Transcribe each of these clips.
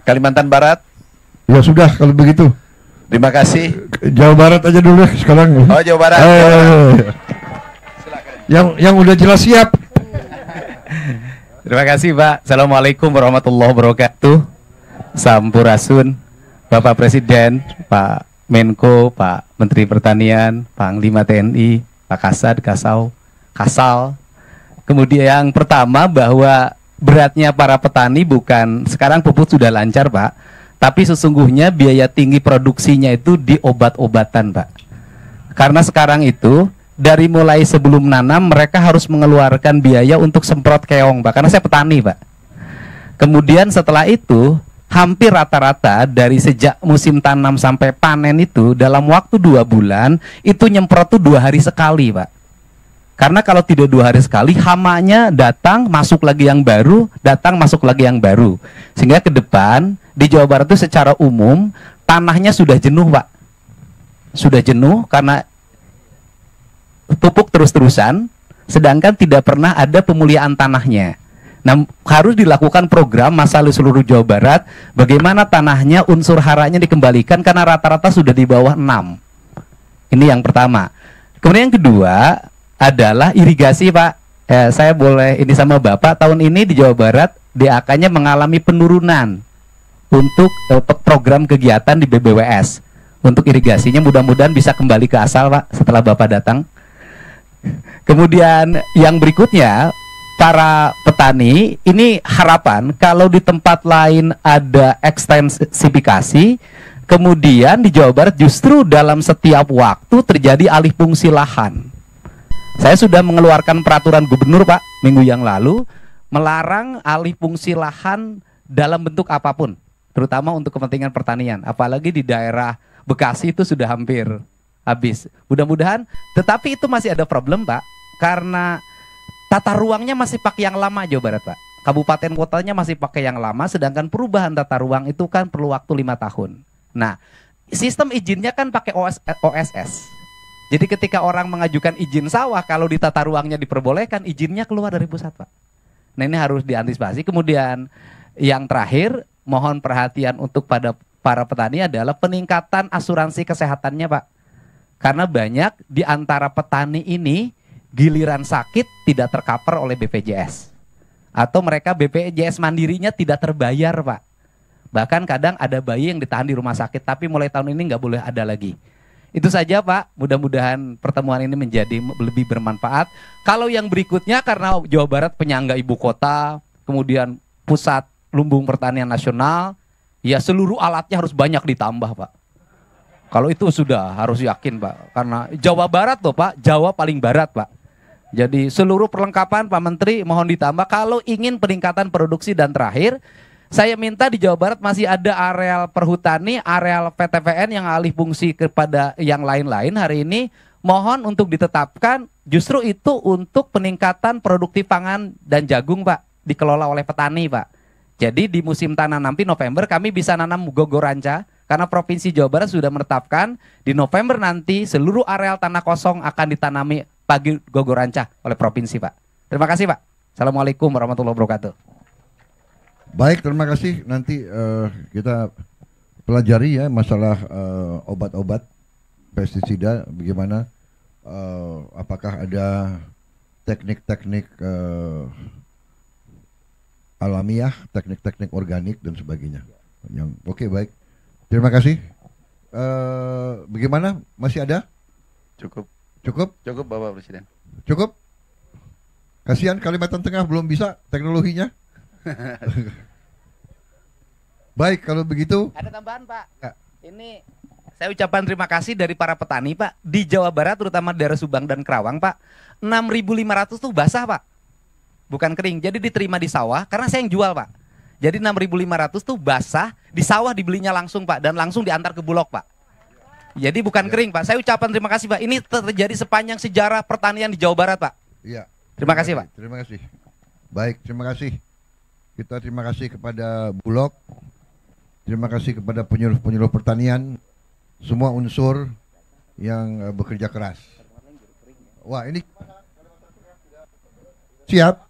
Kalimantan Barat. Ya sudah kalau begitu. Terima kasih. Jawa Barat aja dulu sekarang. Oh, Jawa Barat. Jawa Barat. Yang udah jelas siap. Terima kasih, Pak. Assalamualaikum warahmatullahi wabarakatuh. Sampurasun, Bapak Presiden, Pak Menko, Pak Menteri Pertanian, Panglima TNI, Pak Kasad, Kasal. Kemudian yang pertama bahwa beratnya para petani bukan sekarang pupuk sudah lancar, Pak, tapi sesungguhnya biaya tinggi produksinya itu di obat-obatan, Pak. Karena sekarang itu dari mulai sebelum nanam mereka harus mengeluarkan biaya untuk semprot keong, Pak, karena saya petani, Pak. Kemudian setelah itu hampir rata-rata dari sejak musim tanam sampai panen itu dalam waktu 2 bulan itu nyemprot tuh 2 hari sekali, Pak. Karena kalau tidak 2 hari sekali hamanya datang masuk lagi yang baru, datang masuk lagi yang baru. Sehingga ke depan di Jawa Barat itu secara umum tanahnya sudah jenuh, Pak. Sudah jenuh karena pupuk terus-terusan, sedangkan tidak pernah ada pemulihan tanahnya. Nah, harus dilakukan program masalah seluruh Jawa Barat, bagaimana tanahnya unsur haranya dikembalikan karena rata-rata sudah di bawah 6. Ini yang pertama. Kemudian yang kedua adalah irigasi, Pak. Saya boleh ini sama Bapak, tahun ini di Jawa Barat DAK-nya mengalami penurunan untuk program kegiatan di BBWS. Untuk irigasinya mudah-mudahan bisa kembali ke asal, Pak, setelah Bapak datang. Kemudian yang berikutnya, para petani ini harapan kalau di tempat lain ada ekstensifikasi, kemudian di Jawa Barat justru dalam setiap waktu terjadi alih fungsi lahan. Saya sudah mengeluarkan peraturan gubernur, Pak, minggu yang lalu, melarang alih fungsi lahan dalam bentuk apapun, terutama untuk kepentingan pertanian. Apalagi di daerah Bekasi itu sudah hampir habis. Mudah-mudahan, tetapi itu masih ada problem, Pak, karena tata ruangnya masih pakai yang lama Jawa Barat, Pak. Kabupaten kotanya masih pakai yang lama, sedangkan perubahan tata ruang itu kan perlu waktu 5 tahun. Nah, sistem izinnya kan pakai OSS. Jadi ketika orang mengajukan izin sawah, kalau di tata ruangnya diperbolehkan, izinnya keluar dari pusat, Pak. Nah, ini harus diantisipasi. Kemudian yang terakhir, mohon perhatian untuk pada para petani adalah peningkatan asuransi kesehatannya, Pak. Karena banyak di antara petani ini giliran sakit tidak tercover oleh BPJS. Atau mereka BPJS mandirinya tidak terbayar, Pak. Bahkan kadang ada bayi yang ditahan di rumah sakit, tapi mulai tahun ini nggak boleh ada lagi. Itu saja, Pak. Mudah-mudahan pertemuan ini menjadi lebih bermanfaat. Kalau yang berikutnya, karena Jawa Barat penyangga ibu kota, kemudian pusat lumbung pertanian nasional, ya seluruh alatnya harus banyak ditambah, Pak. Kalau itu sudah harus yakin, Pak. Karena Jawa Barat loh, Pak. Jawa paling barat, Pak. Jadi seluruh perlengkapan Pak Menteri mohon ditambah kalau ingin peningkatan produksi. Dan terakhir, saya minta di Jawa Barat masih ada areal perhutani, areal PTPN yang alih fungsi kepada yang lain-lain hari ini. Mohon untuk ditetapkan justru itu untuk peningkatan produktif pangan dan jagung, Pak. Dikelola oleh petani, Pak. Jadi di musim tanam nanti November kami bisa nanam gogoranca. Karena Provinsi Jawa Barat sudah menetapkan di November nanti seluruh areal tanah kosong akan ditanami pagi gogoranca oleh provinsi, Pak. Terima kasih, Pak. Assalamualaikum warahmatullahi wabarakatuh. Baik, terima kasih. Nanti kita pelajari ya masalah obat-obat pestisida, bagaimana apakah ada teknik-teknik alamiah, teknik-teknik organik dan sebagainya. Yang oke, baik. Terima kasih. Bagaimana? Masih ada? Cukup. Cukup? Cukup, Bapak Presiden. Cukup? Kasihan Kalimantan Tengah belum bisa teknologinya. Baik, kalau begitu. Ada tambahan, Pak. Ya. Ini saya ucapkan terima kasih dari para petani, Pak. Di Jawa Barat, terutama daerah Subang dan Kerawang, Pak. 6.500 tuh basah, Pak. Bukan kering. Jadi diterima di sawah, karena saya yang jual, Pak. Jadi 6.500 tuh basah, di sawah dibelinya langsung, Pak. Dan langsung diantar ke Bulog, Pak. Jadi bukan kering, Pak. Saya ucapkan terima kasih, Pak. Ini terjadi sepanjang sejarah pertanian di Jawa Barat, Pak. Iya. Terima kasih, Pak. Terima kasih. Baik, terima kasih. Kita terima kasih kepada Bulog. Terima kasih kepada penyuluh-penyuluh pertanian. Semua unsur yang bekerja keras. Wah, ini siap?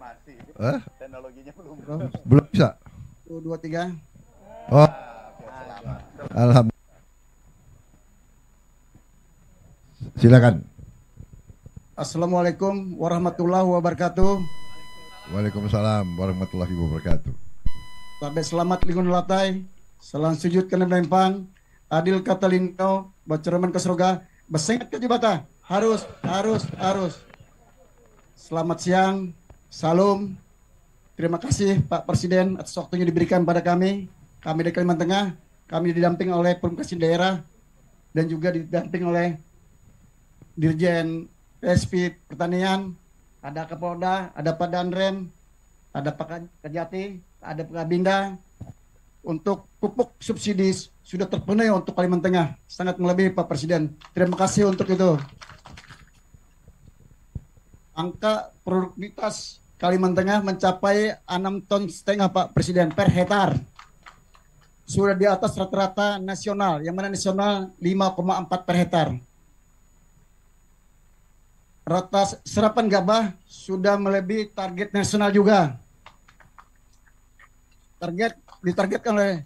Masih. Teknologinya belum. Belum bisa. 1, 2, 3. Oh, alhamdulillah. Silakan. Assalamualaikum warahmatullahi wabarakatuh. Waalaikumsalam warahmatullahi wabarakatuh. Sampai selamat lingun latai, salam sujud kena lempang, adil kata lingkau, bacaraman ke surga, bersengat ke jibata, harus. Selamat siang, salam. Terima kasih Pak Presiden atas waktunya diberikan pada kami dari Kalimantan Tengah, kami didamping oleh Pemkes daerah dan juga didamping oleh Dirjen PSP Pertanian, ada Kapolda, ada Pak Danrem, ada Pak Kejati, ada Pak Kabinda. Untuk pupuk subsidi sudah terpenuhi untuk Kalimantan Tengah, sangat melebihi Pak Presiden. Terima kasih untuk itu. Angka produktivitas Kalimantan Tengah mencapai 6,5 ton Pak Presiden per hektar. Sudah di atas rata-rata nasional, yang mana nasional 5,4 per hektar. Rata serapan gabah sudah melebihi target nasional juga. Ditargetkan oleh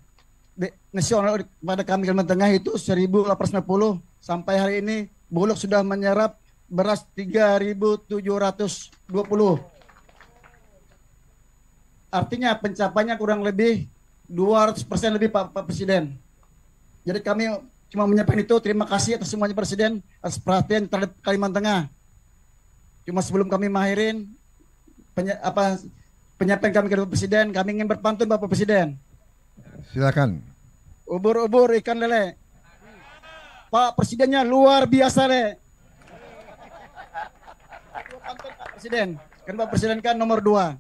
nasional pada kami Kalimantan Tengah itu 1.850, sampai hari ini Bulog sudah menyerap beras 3.720. Artinya pencapaiannya kurang lebih 200% lebih Pak Presiden. Jadi kami cuma menyampaikan itu. Terima kasih atas semuanya Presiden atas perhatian terhadap Kalimantan Tengah. Cuma sebelum kami mengakhiri penyampaian kami ke Bapak Presiden, kami ingin berpantun Bapak Presiden. Silakan. Ubur-ubur ikan lele. Pak Presidennya luar biasa le. Pantun Pak Presiden. Kan Pak Presiden kan nomor 2.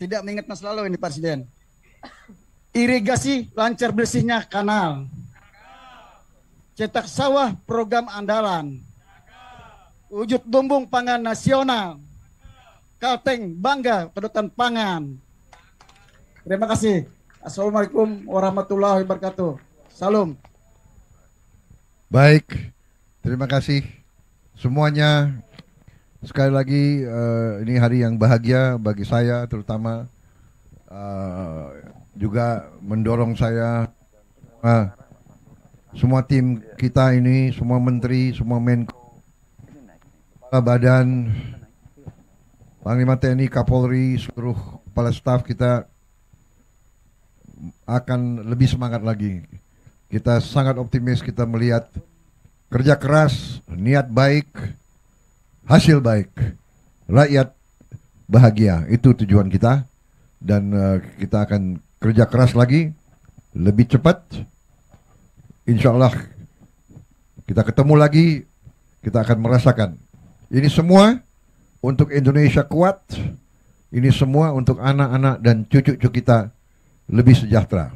Tidak mengingat masa lalu ini Pak Presiden. Irigasi lancar bersihnya kanal. Cetak sawah program andalan. Wujud lumbung pangan nasional. Kalteng bangga kedaulatan pangan. Terima kasih. Assalamualaikum warahmatullahi wabarakatuh. Salam. Baik, terima kasih semuanya. Sekali lagi ini hari yang bahagia bagi saya, terutama juga mendorong saya semua tim kita ini, semua menteri, semua menko, kepala badan, Panglima TNI, Kapolri, seluruh kepala staf kita akan lebih semangat lagi. Kita sangat optimis, kita melihat kerja keras, niat baik, hasil baik, rakyat bahagia, itu tujuan kita. Dan kita akan kerja keras lagi, lebih cepat. Insya Allah kita ketemu lagi, kita akan merasakan. Ini semua untuk Indonesia kuat, ini semua untuk anak-anak dan cucu-cucu kita lebih sejahtera.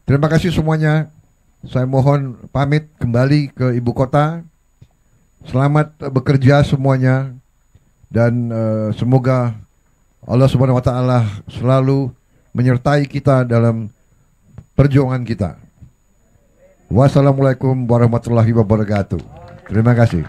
Terima kasih semuanya. Saya mohon pamit kembali ke ibu kota. Selamat bekerja semuanya. Dan semoga Allah Subhanahu wa Ta'ala selalu menyertai kita dalam perjuangan kita. Wassalamualaikum warahmatullahi wabarakatuh. Terima kasih.